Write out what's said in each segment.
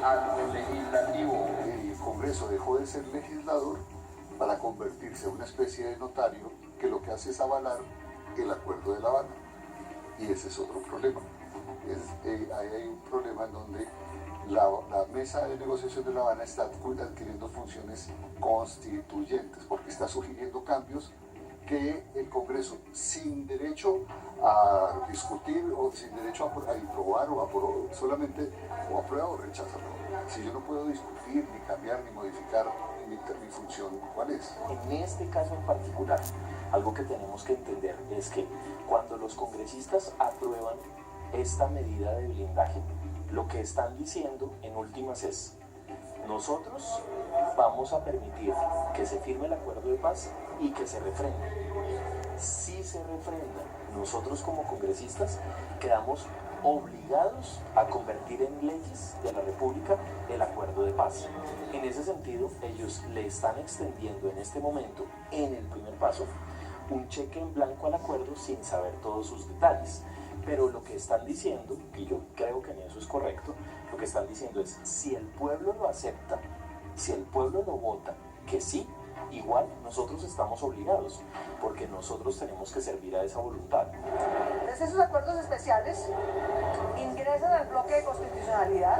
al legislativo. El Congreso dejó de ser legislador para convertirse en una especie de notario que lo que hace es avalar el Acuerdo de La Habana. Y ese es otro problema. Ahí hay un problema en donde la mesa de negociación de La Habana está adquiriendo funciones constituyentes, porque está sugiriendo cambios que el Congreso, sin derecho a discutir o sin derecho a aprobar solamente o aprueba o rechaza. Si yo no puedo discutir, ni cambiar, ni modificar mi función, ¿cuál es? En este caso en particular, algo que tenemos que entender es que cuando los congresistas aprueban esta medida de blindaje, lo que están diciendo en últimas es: nosotros vamos a permitir que se firme el acuerdo de paz y que se refrende. Si se refrenda, nosotros como congresistas quedamos obligados a convertir en leyes de la República el acuerdo de paz. En ese sentido, ellos le están extendiendo en este momento, en el primer paso, un cheque en blanco al acuerdo sin saber todos sus detalles. Pero lo que están diciendo, y yo creo que en eso es correcto, lo que están diciendo es: si el pueblo lo acepta, si el pueblo lo vota, que sí, igual nosotros estamos obligados, porque nosotros tenemos que servir a esa voluntad. Desde esos acuerdos especiales ingresan al bloque de constitucionalidad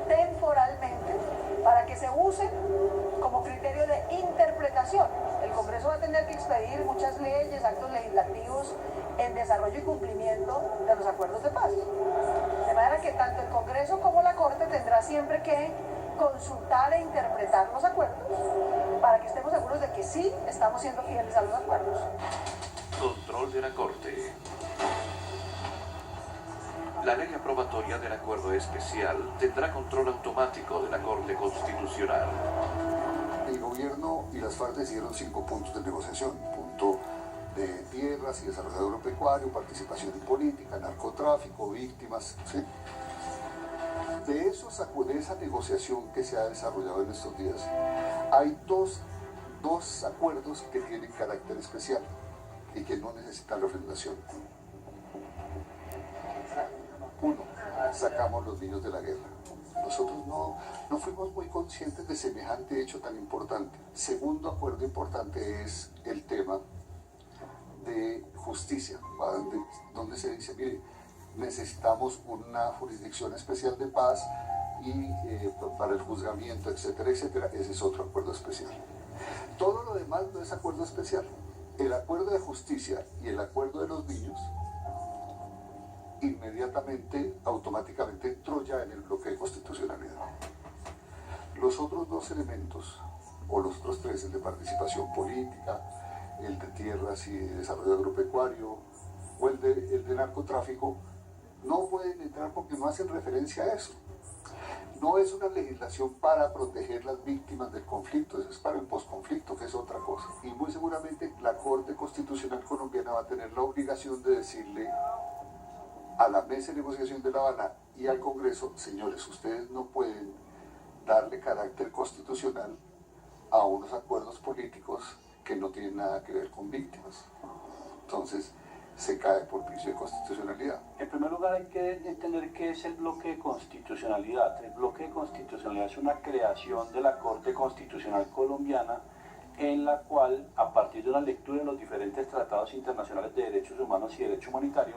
temporalmente para que se usen como criterio de interpretación. El Congreso va a tener que expedir muchas leyes, actos legislativos en desarrollo y cumplimiento de los acuerdos de paz. De manera que tanto el Congreso como la Corte tendrá siempre que consultar e interpretar los acuerdos para que estemos seguros de que sí estamos siendo fieles a los acuerdos. Control de la Corte. La ley aprobatoria del acuerdo especial tendrá control automático de la Corte Constitucional. El gobierno y las FARC decidieron 5 puntos de negociación: punto de tierras y desarrollo agropecuario, participación en política, narcotráfico, víctimas, ¿sí? De esa negociación que se ha desarrollado en estos días, hay dos acuerdos que tienen carácter especial y que no necesitan refrendación. Uno, sacamos los niños de la guerra. Nosotros no fuimos muy conscientes de semejante hecho tan importante. Segundo acuerdo importante es el tema de justicia, donde se dice: mire, necesitamos una jurisdicción especial de paz y para el juzgamiento, etcétera, etcétera. Ese es otro acuerdo especial. Todo lo demás no es acuerdo especial. El acuerdo de justicia y el acuerdo de los niños inmediatamente, automáticamente entró ya en el bloque de constitucionalidad. Los otros 2 elementos, o los otros 3, el de participación política, el de tierras y desarrollo agropecuario, o el de narcotráfico, no pueden entrar porque no hacen referencia a eso. No es una legislación para proteger las víctimas del conflicto, eso es para el posconflicto, que es otra cosa. Y muy seguramente la Corte Constitucional colombiana va a tener la obligación de decirle a la mesa de negociación de La Habana y al Congreso: señores, ustedes no pueden darle carácter constitucional a unos acuerdos políticos que no tienen nada que ver con víctimas. Entonces, se cae por vicio de constitucionalidad. En primer lugar, hay que entender qué es el bloque de constitucionalidad. El bloque de constitucionalidad es una creación de la Corte Constitucional colombiana, en la cual, a partir de una lectura de los diferentes tratados internacionales de derechos humanos y derecho humanitario,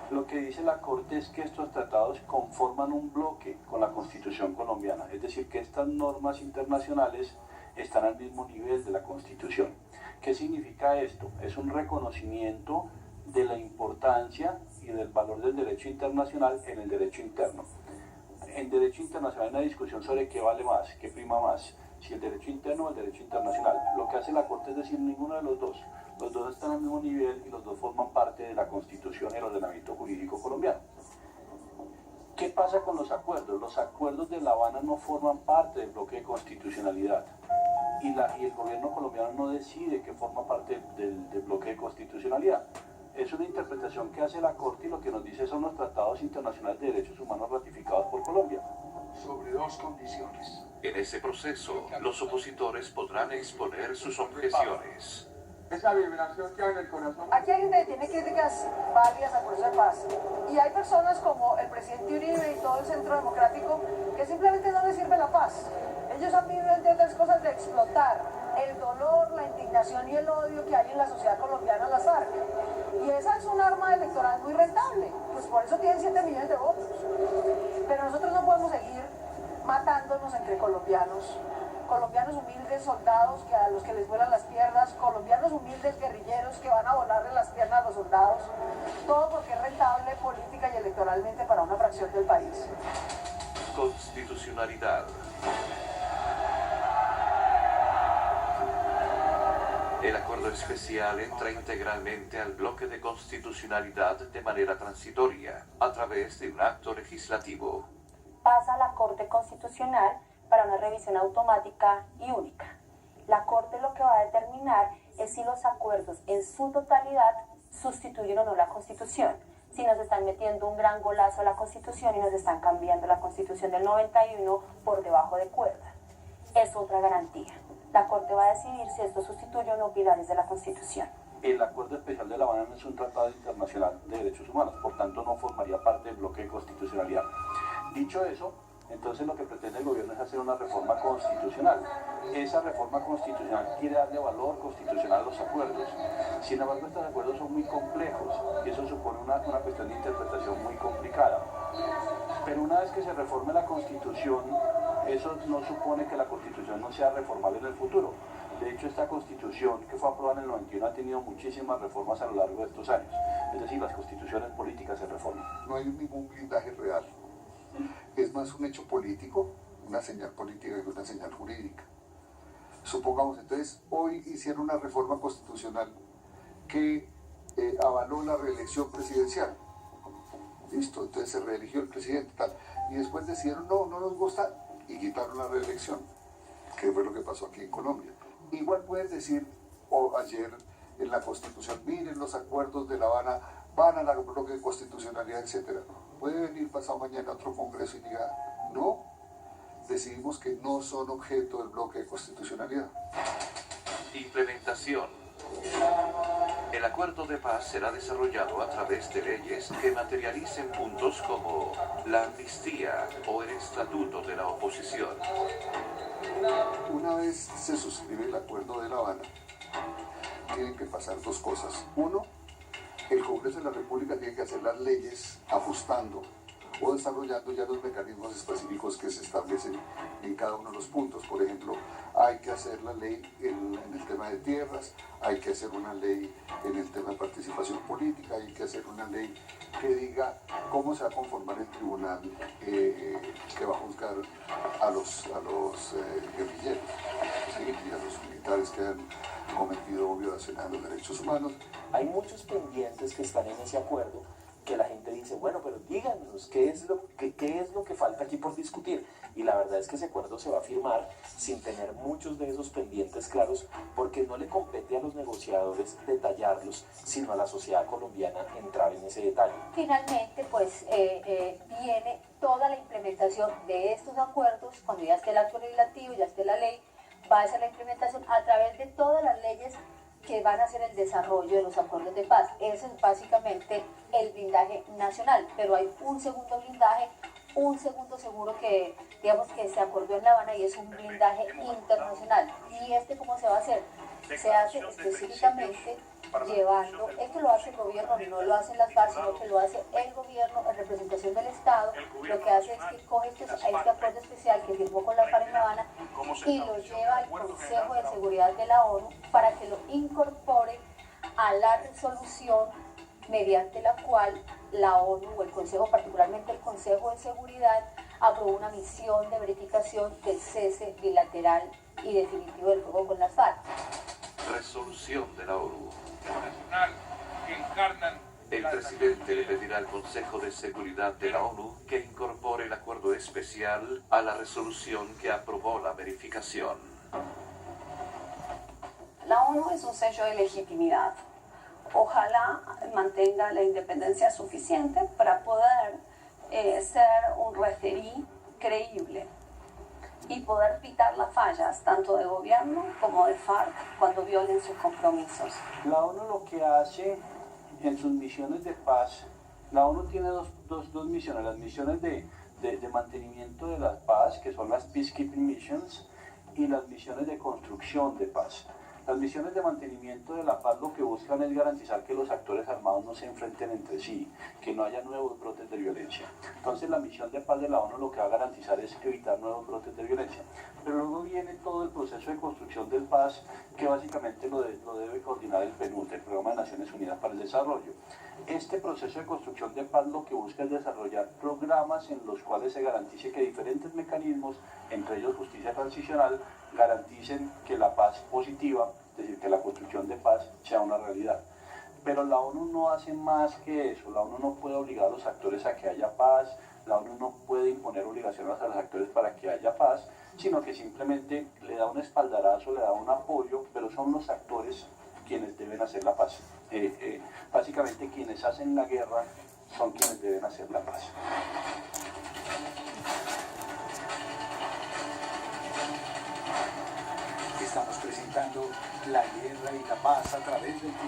lo que dice la Corte es que estos tratados conforman un bloque con la Constitución colombiana, es decir, que estas normas internacionales están al mismo nivel de la Constitución. ¿Qué significa esto? Es un reconocimiento de la importancia y del valor del derecho internacional en el derecho interno. En derecho internacional hay una discusión sobre qué vale más, qué prima más, si el derecho interno o el derecho internacional. Lo que hace la Corte es decir ninguno de los dos. Los dos están al mismo nivel y los dos forman parte de la Constitución y el ordenamiento jurídico colombiano. ¿Qué pasa con los acuerdos? Los acuerdos de La Habana no forman parte del bloque de constitucionalidad y el gobierno colombiano no decide que forma parte del bloque de constitucionalidad. Es una interpretación que hace la Corte y lo que nos dice son los tratados internacionales de derechos humanos ratificados por Colombia. Sobre 2 condiciones. En ese proceso, los opositores podrán exponer sus objeciones. esa vibración que hay en el corazón. Aquí hay gente que tiene críticas válidas al proceso de paz. Y hay personas como el presidente Uribe y todo el Centro Democrático que simplemente no les sirve la paz. Ellos han vivido, entre otras cosas, de explotar el dolor, la indignación y el odio que hay en la sociedad colombiana a las FARC. Y esa es un arma electoral muy rentable. Pues por eso tienen 7 millones de votos. Pero nosotros no podemos seguir matándonos entre colombianos. Colombianos humildes, soldados que a los que les vuelan las piernas, colombianos humildes guerrilleros que van a volarle las piernas a los soldados, todo porque es rentable política y electoralmente para una fracción del país. Constitucionalidad. El acuerdo especial entra integralmente al bloque de constitucionalidad de manera transitoria, a través de un acto legislativo. Pasa a la Corte Constitucional para una revisión automática y única. La Corte lo que va a determinar es si los acuerdos en su totalidad sustituyen o no la Constitución, si nos están metiendo un gran golazo a la Constitución y nos están cambiando la Constitución del 91 por debajo de cuerda. Es otra garantía. La Corte va a decidir si esto sustituye o no pilares de la Constitución. El Acuerdo Especial de La Habana no es un tratado internacional de derechos humanos, por tanto no formaría parte del bloque de constitucionalidad. Dicho eso, entonces lo que pretende el gobierno es hacer una reforma constitucional. Esa reforma constitucional quiere darle valor constitucional a los acuerdos. Sin embargo, estos acuerdos son muy complejos y eso supone una cuestión de interpretación muy complicada. Pero una vez que se reforme la Constitución, eso no supone que la Constitución no sea reformable en el futuro. De hecho, esta Constitución que fue aprobada en el 91 ha tenido muchísimas reformas a lo largo de estos años. Es decir, las constituciones políticas se reforman. No hay ningún blindaje real. Es más un hecho político, una señal política que una señal jurídica. Supongamos, entonces, hoy hicieron una reforma constitucional que avaló la reelección presidencial. Listo, entonces se reeligió el presidente, tal. Y después decidieron, no nos gusta, y quitaron la reelección, que fue lo que pasó aquí en Colombia. Igual puedes decir, o ayer en la Constitución, miren los acuerdos de La Habana, van a la bloque de constitucionalidad, etc. Puede venir pasado mañana otro congreso y diga, no, decidimos que no son objeto del bloque de constitucionalidad. Implementación. El acuerdo de paz será desarrollado a través de leyes que materialicen puntos como la amnistía o el estatuto de la oposición. Una vez se suscribe el acuerdo de La Habana, tienen que pasar dos cosas. Uno, el Congreso de la República tiene que hacer las leyes ajustando o desarrollando ya los mecanismos específicos que se establecen en cada uno de los puntos. Por ejemplo, hay que hacer la ley en el tema de tierras, hay que hacer una ley en el tema de participación política, hay que hacer una ley que diga cómo se va a conformar el tribunal que va a juzgar a los guerrilleros, ¿sí? Y a los militares que han cometido violaciones a los derechos humanos. Hay muchos pendientes que están en ese acuerdo que la gente dice, bueno, pero díganos, ¿qué es lo que falta aquí por discutir? Y la verdad es que ese acuerdo se va a firmar sin tener muchos de esos pendientes claros, porque no le compete a los negociadores detallarlos, sino a la sociedad colombiana entrar en ese detalle. Finalmente, pues viene toda la implementación de estos acuerdos, cuando ya esté el acto legislativo, ya esté la ley, va a ser la implementación a través de todas las leyes que van a hacer el desarrollo de los acuerdos de paz. Ese es básicamente el blindaje nacional, pero hay un segundo blindaje, un segundo seguro que, digamos, que se acordó en La Habana, y es un blindaje internacional. ¿Y cómo se va a hacer? Se hace específicamente llevando, esto lo hace el gobierno, no lo hacen las FARC, sino que lo hace el gobierno en representación del Estado. Lo que hace es que coge este acuerdo especial que firmó con la FARC en La Habana y lo lleva al Consejo de Seguridad de la ONU para que lo incorpore a la resolución mediante la cual la ONU o el Consejo, particularmente el Consejo de Seguridad, aprobó una misión de verificación del cese bilateral y definitivo del fuego con las FARC. Resolución de la ONU. Nacional que encarnan El presidente le pedirá al Consejo de Seguridad de la ONU que incorpore el acuerdo especial a la resolución que aprobó la verificación. La ONU es un sello de legitimidad. Ojalá mantenga la independencia suficiente para poder ser un referí creíble. y poder pitar las fallas tanto de gobierno como de FARC cuando violen sus compromisos. La ONU lo que hace en sus misiones de paz, la ONU tiene dos misiones, las misiones de mantenimiento de la paz, que son las Peacekeeping Missions, y las misiones de construcción de paz. Las misiones de mantenimiento de la paz lo que buscan es garantizar que los actores armados no se enfrenten entre sí, que no haya nuevos brotes de violencia. Entonces la misión de paz de la ONU lo que va a garantizar es evitar nuevos brotes de violencia. Pero luego viene todo el proceso de construcción de paz que básicamente lo debe coordinar el PNUD, el Programa de Naciones Unidas para el Desarrollo. Este proceso de construcción de paz lo que busca es desarrollar programas en los cuales se garantice que diferentes mecanismos, entre ellos justicia transicional, garanticen que la paz positiva, es decir, que la construcción de paz sea una realidad. Pero la ONU no hace más que eso, la ONU no puede obligar a los actores a que haya paz, la ONU no puede imponer obligaciones a los actores para que haya paz, sino que simplemente le da un espaldarazo, le da un apoyo, pero son los actores quienes deben hacer la paz. Básicamente quienes hacen la guerra son quienes deben hacer la paz. Estamos presentando la guerra y la paz a través del tiempo.